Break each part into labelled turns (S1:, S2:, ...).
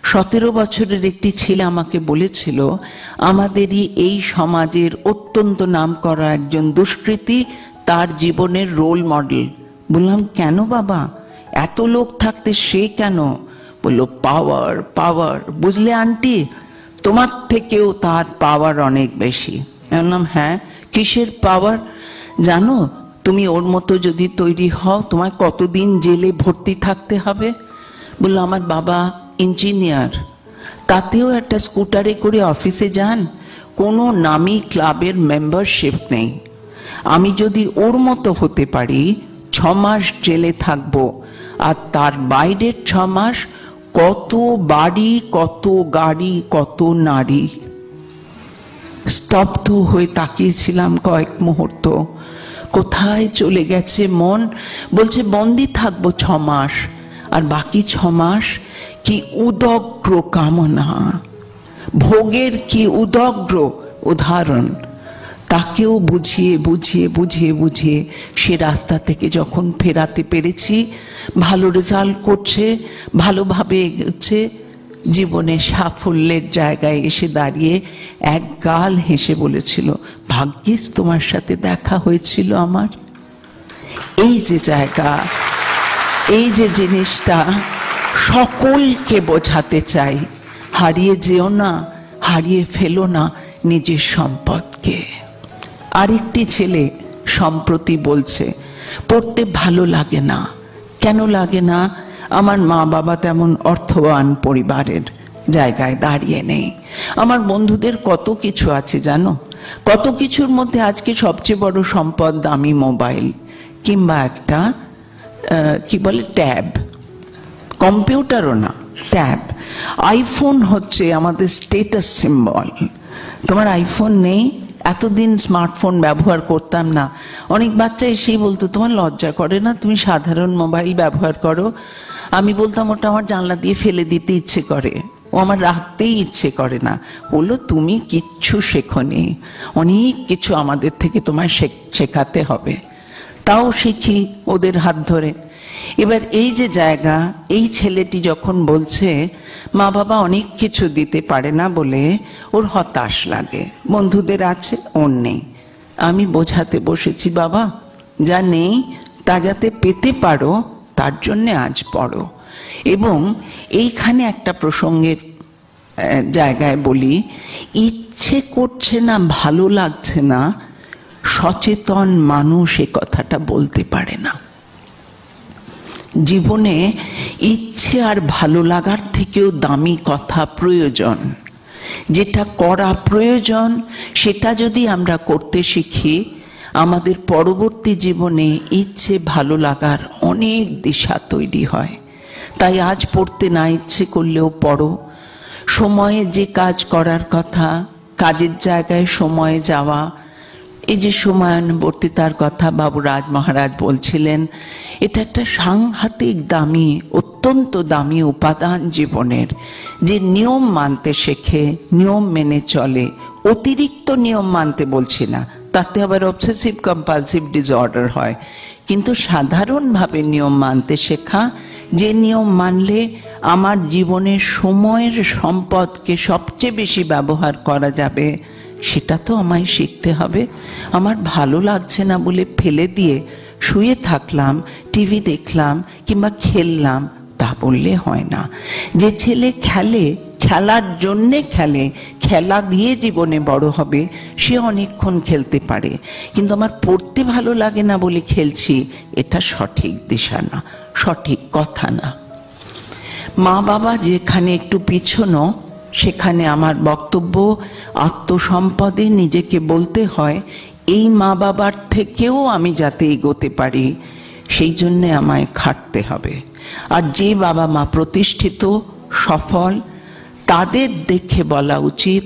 S1: 17 বছরের একটি ছেলে আমাকে বলেছিল, আমাদেরই এই সমাজের অত্যন্ত নামকরা একজন দুষ্কৃতী তার জীবনের রোল মডেল। বললাম, কেন বাবা, এত লোক থাকতে সে কেন? বললো, পাওয়ার পাওয়ার। বুঝলে আন্টি, তোমার থেকেও তার পাওয়ার অনেক বেশি। বললাম, হ্যাঁ, কিসের পাওয়ার? জানো, তুমি ওর মতো যদি তৈরি হও, তোমায় কতদিন জেলে ভর্তি থাকতে হবে? বললো, আমার বাবা ইঞ্জিনিয়ার, তাতেও একটা স্কুটারে করে অফিসে যান, কোনো নামী ক্লাবের মেম্বারশিপ নেই। আমি যদি ওর মতো হতে পারি 6 মাস জেলে থাকবো, আর তার বাইরের 6 মাস কত বাড়ি, কত গাড়ি, কত নারী। স্তব্ধ হয়ে তাকিয়েছিলাম কয়েক মুহূর্ত। কোথায় চলে গেছে মন? বলছে, বন্দি থাকবো 6 মাস, আর বাকি 6 মাস কি উদগ্র কামনা, ভোগের কি উদগ্র উদাহরণ। তাকেও বুঝিয়ে বুঝিয়ে বুঝিয়ে বুঝিয়ে সে রাস্তা থেকে যখন ফেরাতে পেরেছি, ভালো রেজাল্ট করছে, ভালোভাবে এগোচ্ছে, জীবনে সাফল্যের জায়গায় এসে দাঁড়িয়ে এক গাল হেসে বলেছিল, ভাগ্যিস তোমার সাথে দেখা হয়েছিল আমার। এই যে জায়গা, এই যে জিনিসটা সকলকে বোঝাতে চাই, হারিয়ে যেও না, হারিয়ে ফেলো না নিজের সম্পদকে। আরেকটি ছেলে সম্প্রতি বলছে, পড়তে ভালো লাগে না। কেন লাগে না? আমার মা বাবা তেমন অর্থবান পরিবারের জায়গায় দাঁড়িয়ে নেই। আমার বন্ধুদের কত কিছু আছে জানো, কত কিছুর মধ্যে আজকে সবচেয়ে বড় সম্পদ দামি মোবাইল, কিংবা একটা কি বলে ট্যাব, কম্পিউটারও না, ট্যাব। আইফোন হচ্ছে আমাদের স্টেটাস সিম্বল। তোমার আইফোন নেই? এতদিন স্মার্টফোন ব্যবহার করতাম না। অনেক বাচ্চা এসেই বলতো, তোমার লজ্জা করে না, তুমি সাধারণ মোবাইল ব্যবহার করো? আমি বলতাম, ওটা আমার জানলা দিয়ে ফেলে দিতে ইচ্ছে করে, ও আমার রাখতেই ইচ্ছে করে না। বললো, তুমি কিচ্ছু শেখোনি, অনেক কিছু আমাদের থেকে তোমায় শেখাতে হবে। তাও শিখি ওদের হাত ধরে। এবার এই যে জায়গা, এই ছেলেটি যখন বলছে মা বাবা অনেক কিছু দিতে পারে না বলে ওর হতাশ লাগে, বন্ধুদের আছে, ওর নেই। আমি বোঝাতে বসেছি, বাবা যা নেই তা যাতে পেতে পারো তার জন্যে আজ পড়ো। এবং এইখানে একটা প্রসঙ্গের জায়গায় বলি, ইচ্ছে করছে না, ভালো লাগছে না, সচেতন মানুষ এ কথাটা বলতে পারে না। জীবনে ইচ্ছে আর ভালো লাগার থেকেও দামি কথা প্রয়োজন। যেটা করা প্রয়োজন সেটা যদি আমরা করতে শিখি, আমাদের পরবর্তী জীবনে ইচ্ছে ভালো লাগার অনেক দিশা তৈরি হয়। তাই আজ পড়তে না ইচ্ছে করলেও পড়ো। সময়ে যে কাজ করার কথা, কাজের জায়গায় সময়ে যাওয়া, এই যে সময়ানুবর্তিতার কথা বাবু রাজ মহারাজ বলছিলেন, এটা একটা সাংঘাতিক দামি, অত্যন্ত দামি উপাদান জীবনের। যে নিয়ম মানতে শেখে, নিয়ম মেনে চলে, অতিরিক্ত নিয়ম মানতে বলছি না, তাতে আবার অবসেসিভ কম্পালসিভ ডিসঅর্ডার হয়, কিন্তু সাধারণভাবে নিয়ম মানতে শেখা, যে নিয়ম মানলে আমার জীবনের সময়ের সম্পদকে সবচেয়ে বেশি ব্যবহার করা যাবে, সেটা তো আমায় শিখতে হবে। আমার ভালো লাগছে না বলে ফেলে দিয়ে শুয়ে থাকলাম, টিভি দেখলাম কিংবা খেললাম, তা বললে হয় না। যে ছেলে খেলে, খেলার জন্যে খেলে, খেলা দিয়ে জীবনে বড় হবে, সে অনেকক্ষণ খেলতে পারে। কিন্তু আমার পড়তে ভালো লাগে না বলে খেলছি, এটা সঠিক দিশা না, সঠিক কথা না। মা বাবা যেখানে একটু পিছনো, সেখানে আমার বক্তব্য, আত্মসম্পদে নিজেকে বলতে হয়, এই মা বাবার থেকেও আমি যাতে এগোতে পারি, সেই জন্যে আমায় খাটতে হবে। আর যে বাবা মা প্রতিষ্ঠিত, সফল, তাদের দেখে বলা উচিত,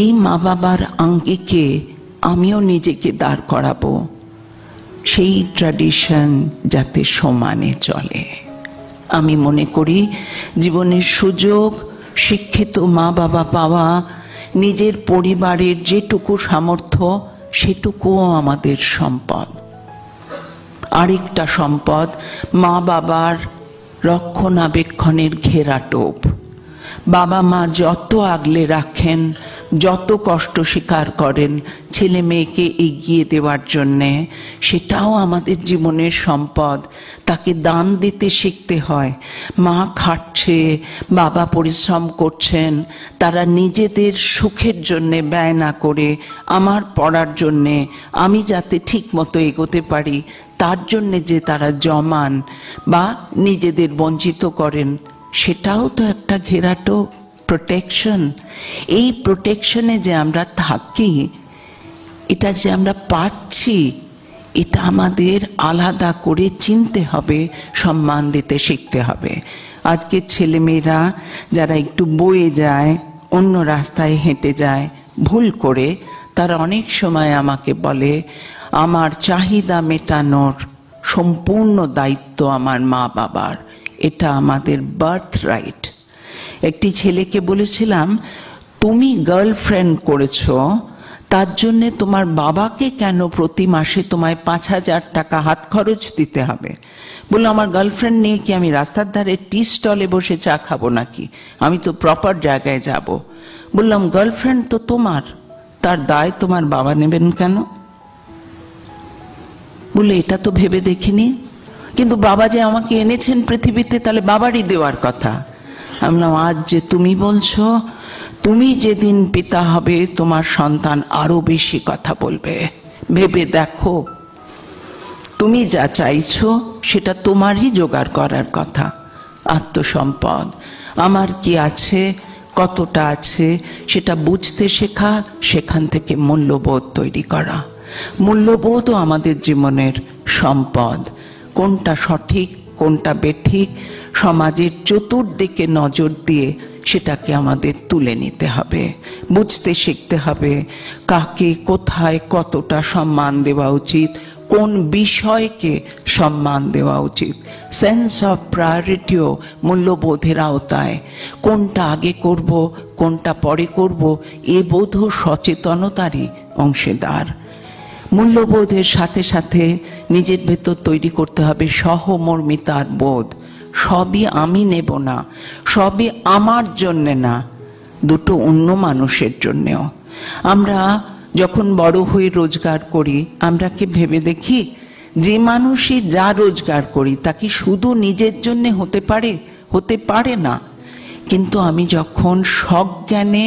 S1: এই মা বাবার আঙ্গিকে আমিও নিজেকে দাঁড় করাবো, সেই ট্র্যাডিশন যাতে সমানে চলে। আমি মনে করি জীবনের সুযোগ, শিক্ষিত মা বাবা পাওয়া, নিজের পরিবারের যেটুকু সামর্থ্য, সেটুকুও আমাদের সম্পদ। আরেকটা সম্পদ, মা বাবার রক্ষণাবেক্ষণের ঘেরাটোপ। বাবা মা যত আগলে রাখেন, যত কষ্ট স্বীকার করেন ছেলে মেয়েকে এগিয়ে দেওয়ার জন্যে, সেটাও আমাদের জীবনের সম্পদ। তাকে দান দিতে শিখতে হয়। মা খাটছে, বাবা পরিশ্রম করছেন, তারা নিজেদের সুখের জন্যে ব্যয় না করে আমার পড়ার জন্যে, আমি যাতে ঠিক মতো এগোতে পারি তার জন্যে যে তারা জমান বা নিজেদের বঞ্চিত করেন, সেটাও তো একটা ঘেরাটো প্রোটেকশন। এই প্রোটেকশনে যে আমরা থাকি, এটা যে আমরা পাচ্ছি, এটা আমাদের আলাদা করে চিনতে হবে, সম্মান দিতে শিখতে হবে। আজকের ছেলেমেয়েরা যারা একটু বয়ে যায়, অন্য রাস্তায় হেঁটে যায় ভুল করে, তারা অনেক সময় আমাকে বলে আমার চাহিদা মেটানোর সম্পূর্ণ দায়িত্ব আমার মা বাবার, এটা আমাদের বার্থ রাইট। একটি ছেলেকে বলেছিলাম, তুমি গার্লফ্রেন্ড করেছো, তার জন্যে তোমার বাবাকে কেন প্রতি মাসে তোমায় 5,000 টাকা হাত খরচ দিতে হবে? বললো, আমার গার্লফ্রেন্ড নিয়ে কি আমি রাস্তার ধারে টি স্টলে বসে চা খাবো নাকি? আমি তো প্রপার জায়গায় যাব। বললাম, গার্লফ্রেন্ড তো তোমার, তার দায় তোমার বাবা নেবেন কেন? বললে, এটা তো ভেবে দেখিনি, কিন্তু বাবা যে আমাকে এনেছেন পৃথিবীতে, তাহলে বাবারই দেওয়ার কথা। আমি বললাম, আজ যে তুমি বলছো, তুমি যেদিন পিতা হবে তোমার সন্তান আরো বেশি কথা বলবে। ভেবে দেখো, তুমি যা চাইছো সেটা তোমারই জোগাড় করার কথা। আত্মসম্পদ, আমার কি আছে, কতটা আছে, সেটা বুঝতে শেখা, সেখান থেকে মূল্যবোধ তৈরি করা। মূল্যবোধও আমাদের জীবনের সম্পদ। কোনটা সঠিক, কোনটা বেঠিক, সমাজের চতুর্দিকে নজর দিয়ে সেটাকে আমাদের তুলে নিতে হবে, বুঝতে শিখতে হবে কাকে কোথায় কতটা সম্মান দেওয়া উচিত, কোন বিষয়কে সম্মান দেওয়া উচিত। সেন্স অফ প্রায়োরিটিও মূল্যবোধের আওতায়। কোনটা আগে করব, কোনটা পরে করব, এ বোধও সচেতনতারই অংশীদার। মূল্যবোধের সাথে সাথে নিজের ভেতর তৈরি করতে হবে সহমর্মিতার বোধ। সবই আমি নেব না, সবই আমার জন্যে না, দুটো অন্য মানুষের জন্যেও। আমরা যখন বড় হয়ে রোজগার করি, আমরা কি ভেবে দেখি যে মানুষই যা রোজগার করি তা কি শুধু নিজের জন্যে হতে পারে? হতে পারে না। কিন্তু আমি যখন সজ্ঞানে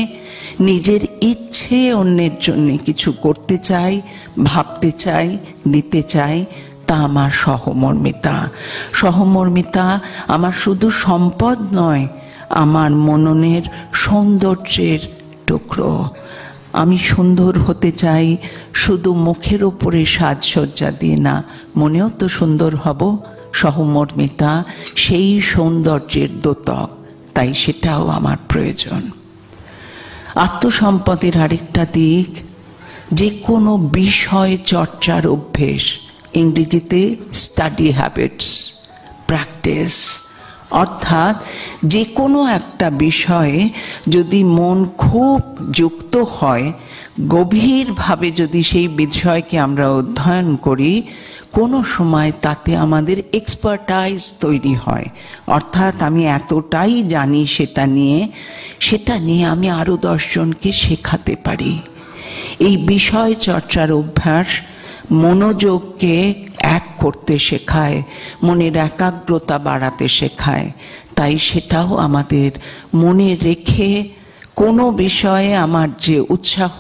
S1: নিজের ইচ্ছে অন্যের জন্য কিছু করতে চাই, ভাবতে চাই, দিতে চাই, তা আমার সহমর্মিতা। সহমর্মিতা আমার শুধু সম্পদ নয়, আমার মননের সৌন্দর্যের টুকরো। আমি সুন্দর হতে চাই শুধু মুখের ওপরে সাজসজ্জা দিয়ে না, মনেও তো সুন্দর হব। সহমর্মিতা সেই সৌন্দর্যের দ্যোতক, তাই সেটাও আমার প্রয়োজন। আত্মসম্পদের আরেকটা দিক, যে কোনো বিষয় চর্চার অভ্যেস, ইংরেজিতে স্টাডি হ্যাবিটস, প্র্যাকটিস। অর্থাৎ যে কোনো একটা বিষয়ে যদি মন খুব যুক্ত হয়, গভীরভাবে যদি সেই বিষয়কে আমরা অধ্যয়ন করি, কোনো সময় তাতে আমাদের এক্সপার্টাইজ তৈরি হয়। অর্থাৎ আমি এতটাই জানি সেটা নিয়ে আমি আরো 10 জনকে শেখাতে পারি। এই বিষয় চর্চার অভ্যাস মনোযোগকে এক করতে শেখায়, মনের একাগ্রতা বাড়াতে শেখায়। তাই সেটাও আমাদের মনে রেখে কোনো বিষয়ে আমার যে উৎসাহ,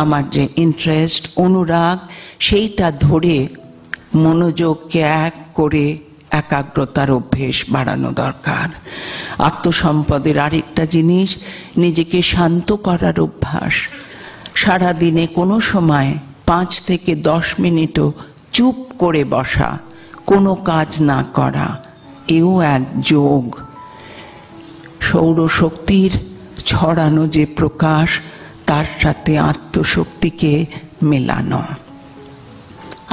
S1: আমার যে ইন্টারেস্ট, অনুরাগ, সেইটা ধরে মনোযোগকে এক করে একাগ্রতার অভ্যেস বাড়ানো দরকার। আত্মসম্পদের আরেকটা জিনিস, নিজেকে শান্ত করার অভ্যাস। সারাদিনে কোনো সময় 5 থেকে 10 মিনিটও চুপ করে বসা, কোনো কাজ না করা, এও এক যোগ। সৌরশক্তির ছড়ানো যে প্রকাশ, তার সাথে আত্মশক্তিকে মেলানো।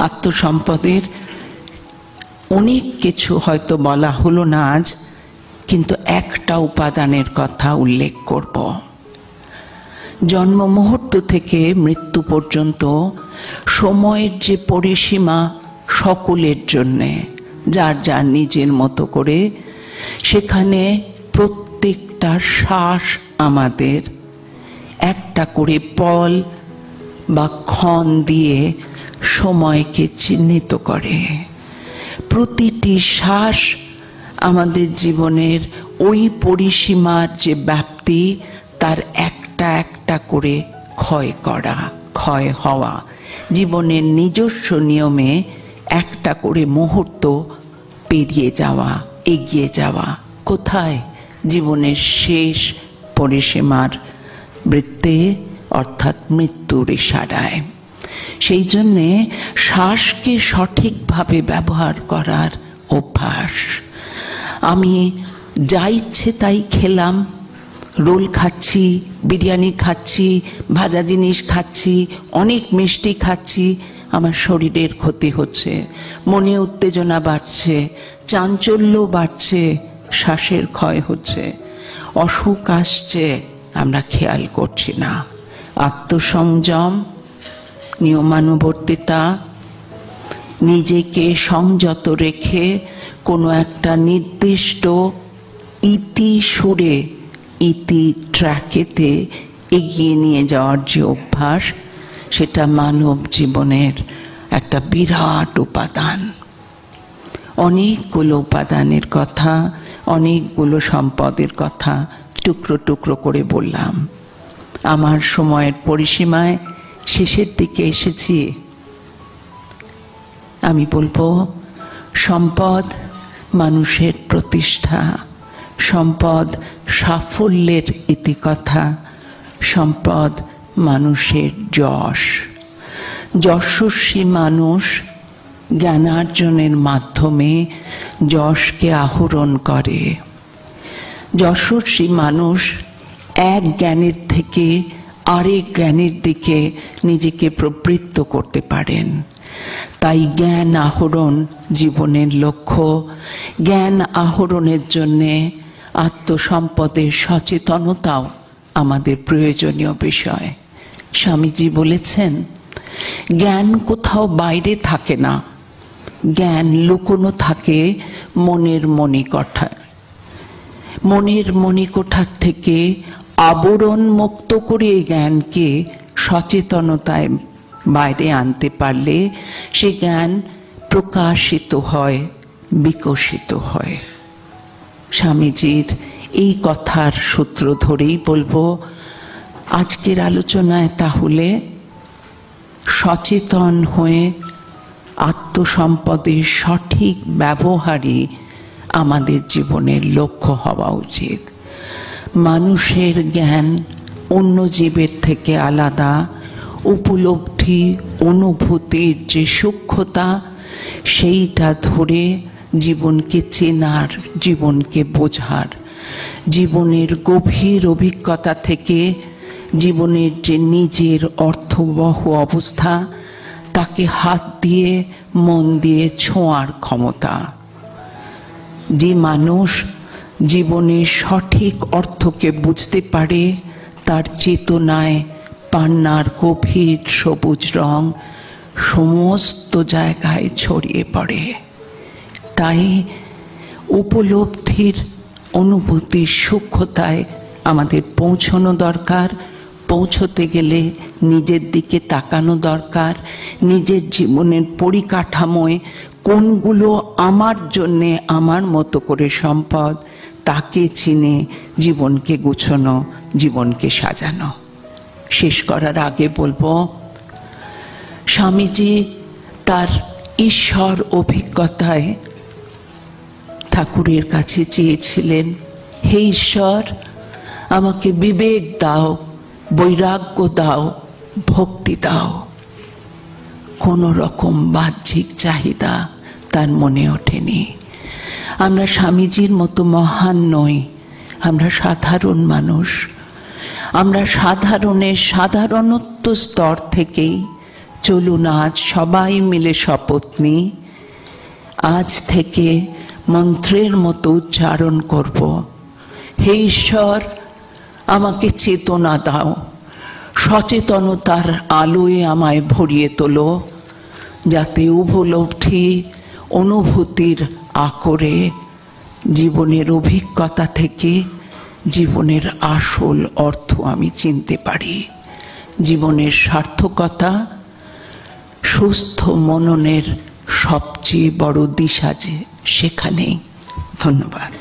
S1: আত্মসম্পদের অনেক কিছু হয়তো বলা হলো না আজ, কিন্তু একটা উপাদানের কথা উল্লেখ করব। জন্ম মুহূর্ত থেকে মৃত্যু পর্যন্ত সময়ের যে পরিসীমা সকলের জন্যে, যার যার নিজের মতো করে, সেখানে প্রত্যেকটা প্রত্যেকটা শ্বাস আমাদের একটা করে পল বা ক্ষণ দিয়ে সময়কে চিহ্নিত করে। প্রতিটি শ্বাস আমাদের জীবনের ওই পরিসীমার যে ব্যাপ্তি, তার একটা একটা করে ক্ষয় হওয়া, জীবনের নিজস্ব নিয়মে একটা করে মুহূর্ত পেরিয়ে যাওয়া, এগিয়ে যাওয়া। কোথায়? জীবনের শেষ পরিসীমার বৃত্তে, অর্থাৎ মৃত্যুর ইশারায়। সেই জন্যে শ্বাসকে সঠিকভাবে ব্যবহার করার অভ্যাস। আমি যা ইচ্ছে তাই খেলাম, রোল খাচ্ছি, বিরিয়ানি খাচ্ছি, ভাজা জিনিস খাচ্ছি, অনেক মিষ্টি খাচ্ছি, আমার শরীরের ক্ষতি হচ্ছে, মনে উত্তেজনা বাড়ছে, চাঞ্চল্য বাড়ছে, শ্বাসের ক্ষয় হচ্ছে, অসুখ আসছে, আমরা খেয়াল করছি না। আত্মসংযম, নিয়মানুবর্তিতা, নিজেকে সংযত রেখে কোনো একটা নির্দিষ্ট ইতি সুরে, ইতি ট্র্যাকেতে এগিয়ে নিয়ে যাওয়ার যে অভ্যাস, সেটা মানব জীবনের একটা বিরাট উপাদান। অনেকগুলো উপাদানের কথা, অনেকগুলো সম্পদের কথা টুকরো টুকরো করে বললাম। আমার সময়ের পরিসীমায় শেষের দিকে এসেছি। আমি বলবো, সম্পদ মানুষের প্রতিষ্ঠা, সম্পদ সাফল্যের ইতিকথা, সম্পদ মানুষের যশ। যশস্বী মানুষ জ্ঞানার্জনের মাধ্যমে যশকে আহরণ করে। যশস্বী মানুষ এক জ্ঞানের থেকে আরেক জ্ঞানের দিকে নিজেকে প্রবৃত্ত করতে পারেন। তাই জ্ঞান আহরণ জীবনের লক্ষ্য। জ্ঞান আহরণের জন্যে আত্মসম্পদের সচেতনতাও আমাদের প্রয়োজনীয় বিষয়। স্বামীজি বলেছেন, জ্ঞান কোথাও বাইরে থাকে না, জ্ঞান লুকোনো থাকে মনের মণিকোঠায়। মনের মণিকোঠার থেকে আবরণ মুক্ত করে জ্ঞানকে সচেতনতায় বাইরে আনতে পারলে সে জ্ঞান প্রকাশিত হয়, বিকশিত হয়। স্বামীজির এই কথার সূত্র ধরেই বলবো, আজকের আলোচনায় তাহলে সচেতন হয়ে আত্মসম্পদের সঠিক ব্যবহারই আমাদের জীবনের লক্ষ্য হওয়া উচিত। মানুষের জ্ঞান অন্য জীবের থেকে আলাদা। উপলব্ধি, অনুভূতির যে সূক্ষ্মতা, সেইটা ধরে জীবনকে চেনার, জীবনকে বোঝার, জীবনের গভীর অভিজ্ঞতা থেকে জীবনের যে নিজের অর্থবহ অবস্থা, তাকে হাত দিয়ে মন দিয়ে ছোঁয়ার ক্ষমতা। যে মানুষ জীবনের সঠিক অর্থকে বুঝতে পারে, তার চেতনায় পান্নার গভীর সবুজ রং সমস্ত জায়গায় ছড়িয়ে পড়ে। তাই উপলব্ধির, অনুভূতির সূক্ষ্মতায় আমাদের পৌঁছানো দরকার। পৌঁছতে গেলে নিজের দিকে তাকানো দরকার। নিজের জীবনের পরিকাঠামোয় কোনগুলো আমার জন্যে, আমার মতো করে সম্পদ, তাকে চিনে জীবনকে গুছানো, জীবনকে সাজানো। শেষ করার আগে বলবো, স্বামীজি তার ঈশ্বর অভিজ্ঞতায় ঠাকুরের কাছে চেয়েছিলেন, হে ঈশ্বর, আমাকে বিবেক দাও, বৈরাগ্য দাও, ভক্তি দাও। কোনো রকম বাহ্যিক চাহিদা তার মনে ওঠেনি। আমরা স্বামীজির মতো মহান নই, আমরা সাধারণ মানুষ। আমরা সাধারণের সাধারণত্ব স্তর থেকেই চলুন আজ সবাই মিলে শপথ নিই, আজ থেকে মন্ত্রের মতো উচ্চারণ করব, হে ঈশ্বর, আমাকে চেতনা দাও, সচেতনতার আলোয় আমায় ভরিয়ে তোলো, যাতে উপলব্ধি, অনুভূতির আকরে জীবনের অভিজ্ঞতা থেকে জীবনের আসল অর্থ আমি চিনতে পারি। জীবনের সার্থকতা সুস্থ মননের সবচেয়ে বড় দিশা যে সেখানেই। ধন্যবাদ।